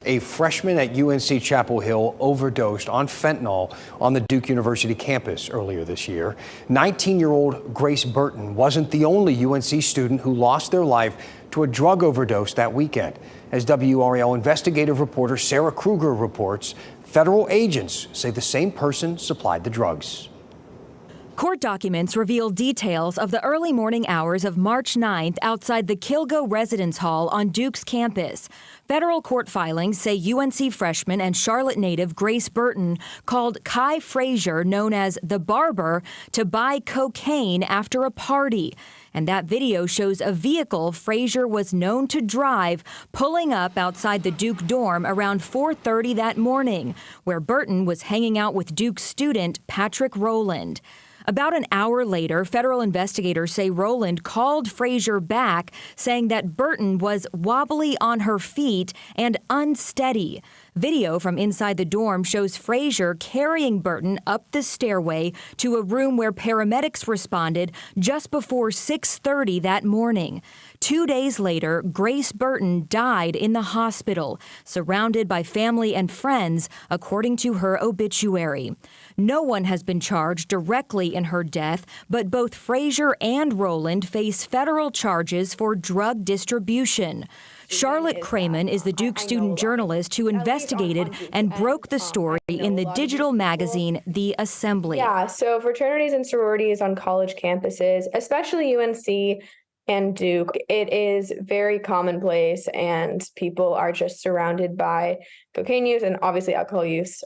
A freshman at UNC Chapel Hill overdosed on fentanyl on the Duke University campus earlier this year. 19-year-old Grace Burton wasn't the only UNC student who lost their life to a drug overdose that weekend. As WRAL investigative reporter Sarah Kruger reports, federal agents say the same person supplied the drugs. Court documents reveal details of the early morning hours of March 9th outside the Kilgo Residence Hall on Duke's campus. Federal court filings say UNC freshman and Charlotte native Grace Burton called Kai Frazier, known as the Barber, to buy cocaine after a party. And that video shows a vehicle Frazier was known to drive pulling up outside the Duke dorm around 4:30 that morning, where Burton was hanging out with Duke student Patrick Rowland. About an hour later, federal investigators say Rowland called Frazier back, saying that Burton was wobbly on her feet and unsteady. Video from inside the dorm shows Frazier carrying Burton up the stairway to a room where paramedics responded just before 6:30 that morning. 2 days later, Grace Burton died in the hospital, surrounded by family and friends, according to her obituary. No one has been charged directly in her death, but both Frazier and Rowland face federal charges for drug distribution. Charlotte Crayman is the Duke student journalist who investigated and broke the story in the digital magazine The Assembly. Yeah, so fraternities and sororities on college campuses, especially UNC and Duke, it is very commonplace, and people are just surrounded by cocaine use and obviously alcohol use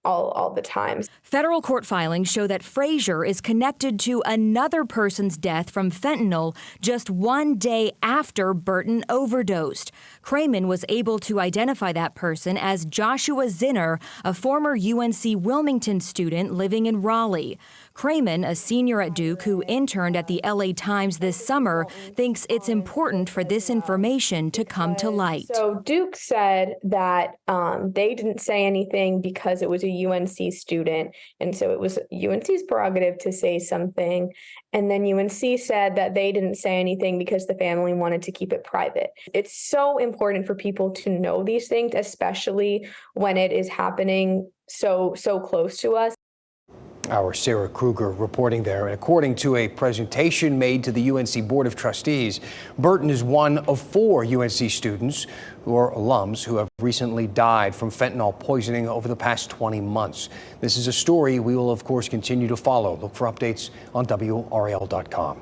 all the time. Federal court filings show that Frazier is connected to another person's death from fentanyl just 1 day after Burton overdosed. Crayman was able to identify that person as Joshua Zinner, a former UNC Wilmington student living in Raleigh. Crayman, a senior at Duke who interned at the LA Times this summer, thinks it's important for this information to come to light. So Duke said that they didn't say anything because it was a UNC student, and so it was UNC's prerogative to say something. And then UNC said that they didn't say anything because the family wanted to keep it private. It's so important for people to know these things, especially when it is happening so close to us. Our Sarah Kruger reporting there. And according to a presentation made to the UNC Board of Trustees, Burton is one of 4 UNC students who are alums who have recently died from fentanyl poisoning over the past 20 months. This is a story we will, of course, continue to follow. Look for updates on WRAL.com.